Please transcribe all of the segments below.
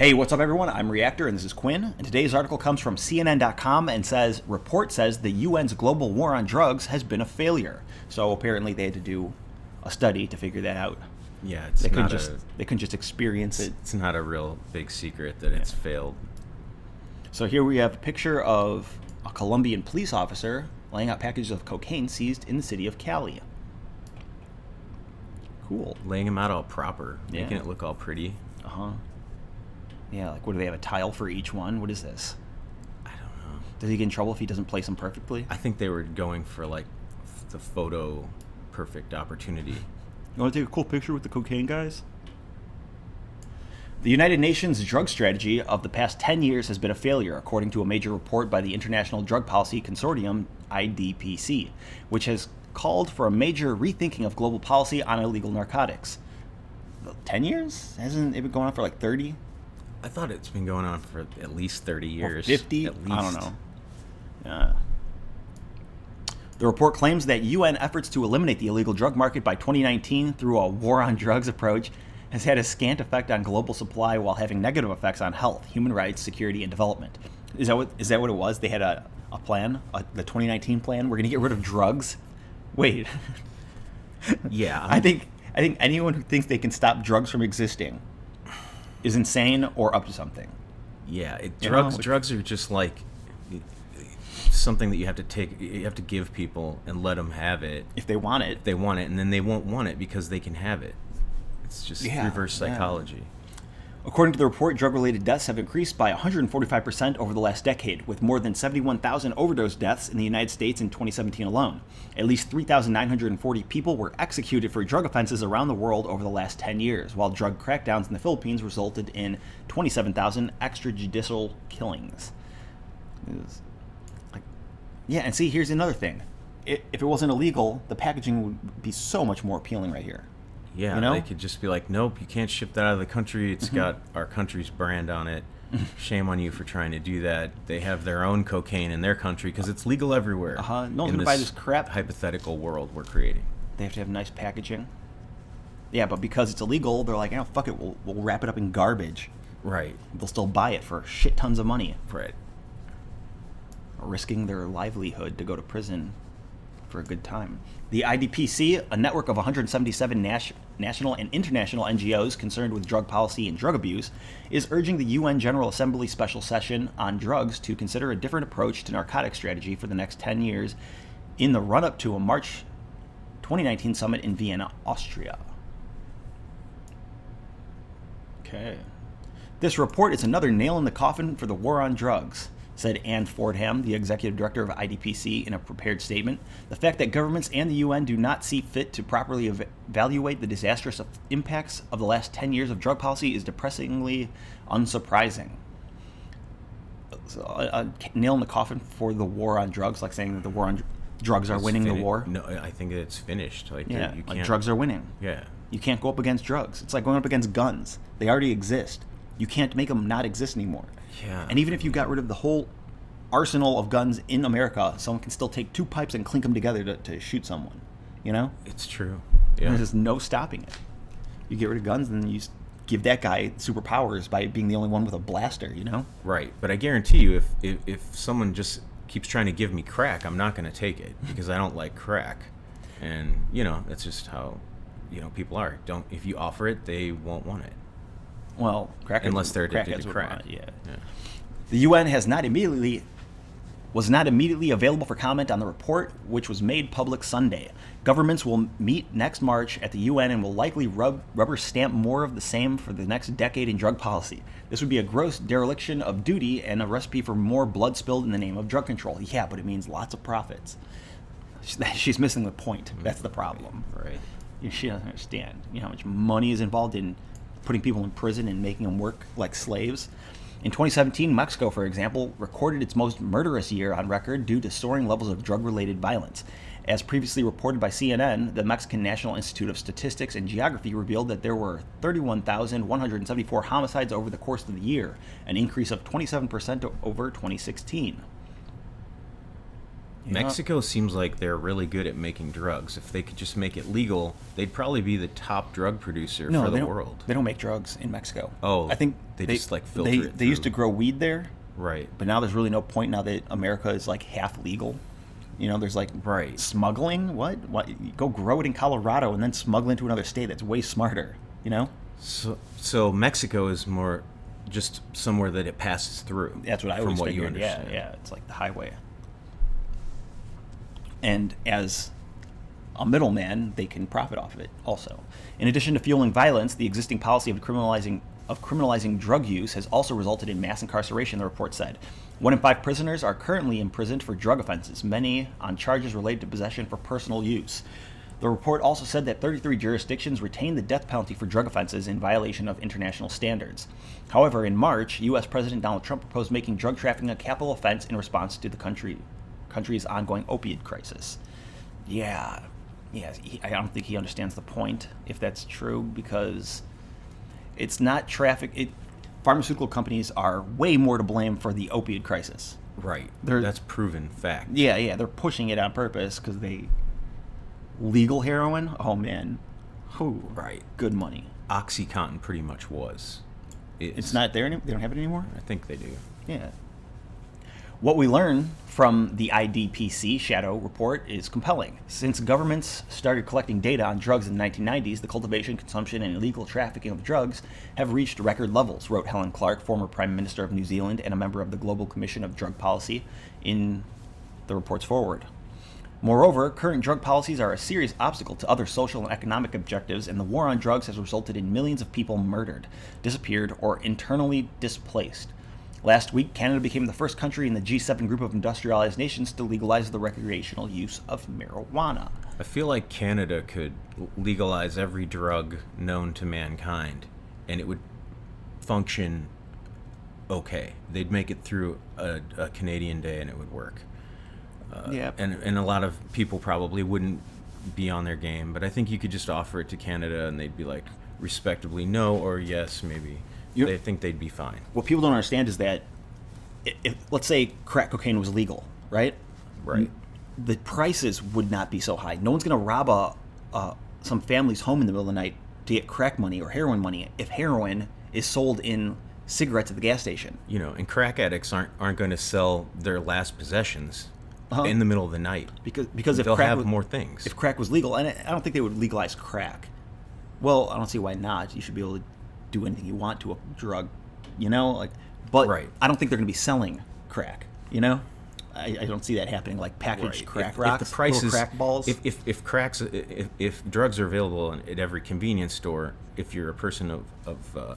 Hey, what's up, everyone? I'm Reactor, and this is Quinn. And today's article comes from CNN.com and says, report says the UN's global war on drugs has been a failure. So apparently they had to do a study to figure that out. Yeah, they couldn't just experience it. It's not a real big secret that it's failed. So here we have a picture of a Colombian police officer laying out packages of cocaine seized in the city of Cali. Cool. Laying them out all proper, making it look all pretty. Uh-huh. Yeah, like what do they have, a tile for each one? What is this? I don't know. Does he get in trouble if he doesn't place them perfectly? I think they were going for like the photo perfect opportunity. You want to take a cool picture with the cocaine guys? The United Nations drug strategy of the past 10 years has been a failure, according to a major report by the International Drug Policy Consortium, IDPC, which has called for a major rethinking of global policy on illegal narcotics. 10 years? Hasn't it been going on for like 30? I thought it's been going on for at least 30 years. Or 50? At least. I don't know. The report claims that UN efforts to eliminate the illegal drug market by 2019 through a war on drugs approach has had a scant effect on global supply while having negative effects on health, human rights, security, and development. Is that what it was? They had a plan, the 2019 plan? We're going to get rid of drugs? Wait. Yeah. I think anyone who thinks they can stop drugs from existing is insane or up to something. Yeah, drugs are just like something that you have to take. You have to give people and let them have it if they want it. If they want it, and then they won't want it because they can have it. It's just reverse psychology. According to the report, drug-related deaths have increased by 145% over the last decade, with more than 71,000 overdose deaths in the United States in 2017 alone. At least 3,940 people were executed for drug offenses around the world over the last 10 years, while drug crackdowns in the Philippines resulted in 27,000 extrajudicial killings. And see, here's another thing. If it wasn't illegal, the packaging would be so much more appealing right here. Yeah, you know? They could just be like, nope, you can't ship that out of the country. It's got our country's brand on it. Shame on you for trying to do that. They have their own cocaine in their country because it's legal everywhere. No one's going to buy this crap. Hypothetical world we're creating. They have to have nice packaging. Yeah, but because it's illegal, they're like, fuck it, we'll wrap it up in garbage. Right. They'll still buy it for shit tons of money. Right. Risking their livelihood to go to prison for a good time. The IDPC, a network of 177 national and international NGOs concerned with drug policy and drug abuse, is urging the UN General Assembly Special Session on Drugs to consider a different approach to narcotic strategy for the next 10 years in the run-up to a March 2019 summit in Vienna, Austria. Okay. This report is another nail in the coffin for the war on drugs, said Anne Fordham, the executive director of IDPC, in a prepared statement. The fact that governments and the UN do not see fit to properly evaluate the disastrous impacts of the last 10 years of drug policy is depressingly unsurprising. So, a nail in the coffin for the war on drugs, like saying that the war on drugs are winning the war. No, I think it's finished. You like drugs are winning. Yeah. You can't go up against drugs. It's like going up against guns. They already exist. You can't make them not exist anymore. Yeah. And even if you got rid of the whole arsenal of guns in America, someone can still take two pipes and clink them together to shoot someone. You know? It's true. Yeah. There's just no stopping it. You get rid of guns, and then you give that guy superpowers by being the only one with a blaster, you know? Right. But I guarantee you, if someone just keeps trying to give me crack, I'm not going to take it because I don't like crack. And, that's just how, people are. If you offer it, they won't want it. Well, unless they're addicted to crack. Yeah. The UN was not immediately available for comment on the report, which was made public Sunday. Governments will meet next March at the UN and will likely rubber stamp more of the same for the next decade in drug policy. This would be a gross dereliction of duty and a recipe for more blood spilled in the name of drug control. Yeah, but it means lots of profits. She's missing the point. That's the problem. Right. She doesn't understand. How much money is involved in putting people in prison and making them work like slaves. In 2017, Mexico, for example, recorded its most murderous year on record due to soaring levels of drug-related violence. As previously reported by CNN, the Mexican National Institute of Statistics and Geography revealed that there were 31,174 homicides over the course of the year, an increase of 27% over 2016. Yeah. Mexico seems like they're really good at making drugs. If they could just make it legal, they'd probably be the top drug producer No, for they the don't, world. They don't make drugs in Mexico. Oh, I think they just, like, filter it They used to through. grow weed there, Right. but now there's really no point now that America is like half legal. There's like Right. smuggling. What? You go grow it in Colorado and then smuggle into another state. That's way smarter. So Mexico is more just somewhere that it passes through. That's what I from always what you figured. Yeah, understand. yeah. It's like the highway. And as a middleman, they can profit off of it also. In addition to fueling violence, the existing policy of criminalizing drug use has also resulted in mass incarceration, the report said. 1 in 5 prisoners are currently imprisoned for drug offenses, many on charges related to possession for personal use. The report also said that 33 jurisdictions retain the death penalty for drug offenses in violation of international standards. However, in March, U.S. President Donald Trump proposed making drug trafficking a capital offense in response to the country's ongoing opioid crisis. I don't think he understands the point, if that's true, because it's not pharmaceutical companies are way more to blame for the opioid crisis. Right. They're- That's proven fact. Yeah, they're pushing it on purpose because legal heroin, oh man, Right. good money. OxyContin pretty much was. It's not there anymore? They don't have it anymore? I think they do. Yeah. What we learn from the IDPC Shadow report is compelling. Since governments started collecting data on drugs in the 1990s, the cultivation, consumption, and illegal trafficking of drugs have reached record levels, wrote Helen Clark, former Prime Minister of New Zealand and a member of the Global Commission of Drug Policy, in the report's foreword. Moreover, current drug policies are a serious obstacle to other social and economic objectives, and the war on drugs has resulted in millions of people murdered, disappeared, or internally displaced. Last week, Canada became the first country in the G7 group of industrialized nations to legalize the recreational use of marijuana. I feel like Canada could legalize every drug known to mankind, and it would function okay. They'd make it through a Canadian day, and it would work. And a lot of people probably wouldn't be on their game, but I think you could just offer it to Canada, and they'd be like, respectably, no or yes, maybe. They think they'd be fine. What people don't understand is that, if, let's say crack cocaine was legal, right? Right. The prices would not be so high. No one's going to rob some family's home in the middle of the night to get crack money or heroin money if heroin is sold in cigarettes at the gas station. And crack addicts aren't going to sell their last possessions in the middle of the night. Because if they'll crack have more things. If crack was legal, and I don't think they would legalize crack. Well, I don't see why not. You should be able to do anything you want to a drug, but Right. I don't think they're going to be selling crack, I don't see that happening, like packaged crack rocks, if the price little is, crack balls. if drugs are available at every convenience store, if you're a person of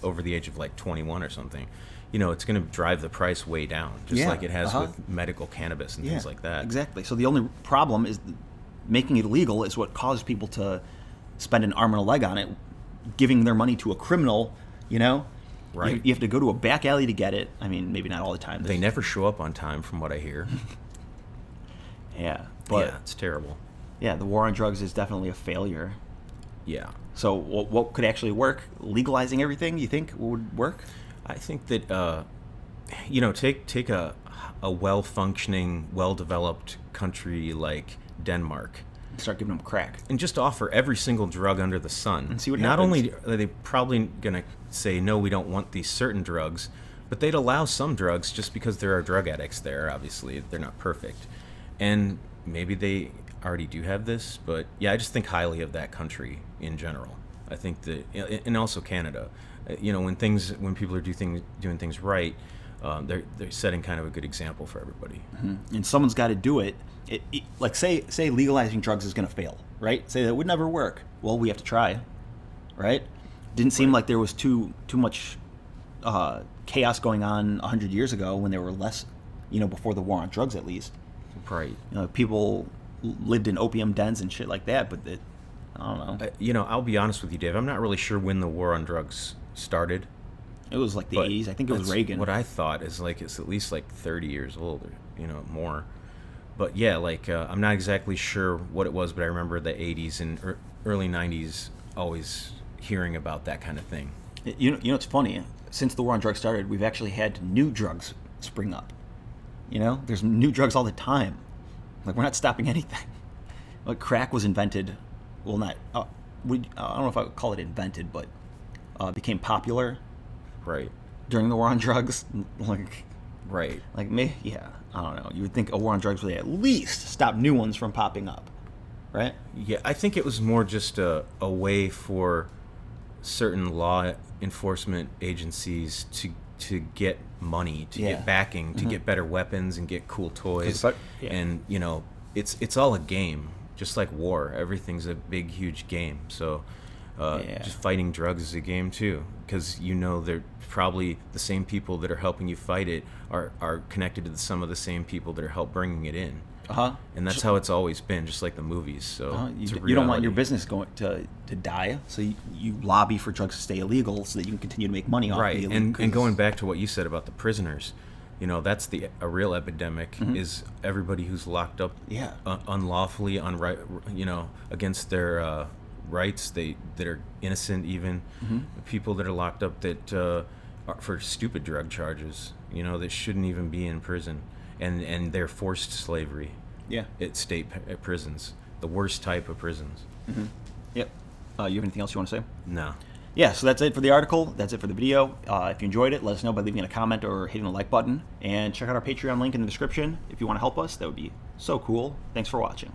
over the age of like 21 or something, it's going to drive the price way down, just like it has with medical cannabis and things like that. Exactly. So the only problem is making it illegal is what caused people to spend an arm and a leg on it, giving their money to a criminal, Right. You have to go to a back alley to get it. I mean, maybe not all the time. They never show up on time, from what I hear. Yeah. But yeah, it's terrible. yeah, the war on drugs is definitely a failure. Yeah. So what could actually work? Legalizing everything, you think would work? I think that take a well-functioning, well-developed country like Denmark, Start giving them crack. and just offer every single drug under the sun. And see what Not happens. only are they probably going to say, no, we don't want these certain drugs, but they'd allow some drugs just because there are drug addicts there. Obviously, they're not perfect. And maybe they already do have this, but yeah, I just think highly of that country in general. I think that, and also Canada, when people are doing things right, they're setting kind of a good example for everybody. And someone's got to do it. Like say legalizing drugs is going to fail, right? Say that would never work. Well, we have to try, right? Didn't seem like there was too much chaos going on 100 years ago when there were less, before the war on drugs at least. Right. People lived in opium dens and shit like that, but I don't know. I'll be honest with you, Dave. I'm not really sure when the war on drugs started. It was like the But 80s. I think it was that's Reagan. What I thought is it's at least 30 years old, or more. But yeah, I'm not exactly sure what it was, but I remember the 80s and early 90s always hearing about that kind of thing. It's funny. Since the war on drugs started, we've actually had new drugs spring up. There's new drugs all the time. Like, we're not stopping anything. Like, crack was invented. Well, not. I don't know if I would call it invented, but became popular Right. during the war on drugs. Right. Like me, yeah. I don't know. You would think a war on drugs would at least stop new ones from popping up, right? Yeah, I think it was more just a way for certain law enforcement agencies to get money, to Yeah. get backing, to Mhm. get better weapons and get cool toys. Yeah. And it's all a game, just like war. Everything's a big, huge game. So Yeah. just fighting drugs is a game too, because they're probably the same people that are helping you fight it are connected to some of the same people that are help bringing it in. And that's how it's always been, just like the movies. So it's a You don't want your reality. business going to die, so you lobby for drugs to stay illegal so that you can continue to make money off Right. the illegal. And going back to what you said about the prisoners, that's a real epidemic, is everybody who's locked up Yeah. unlawfully, against their rights, that are innocent, even the people that are locked up that are for stupid drug charges, that shouldn't even be in prison, and they're forced slavery. Yeah. At state prisons, the worst type of prisons. Yep. You have anything else you want to say? No. Yeah, so that's it for the article. That's it for the video. If you enjoyed it, let us know by leaving a comment or hitting the like button. And check out our Patreon link in the description if you want to help us. That would be so cool. Thanks for watching.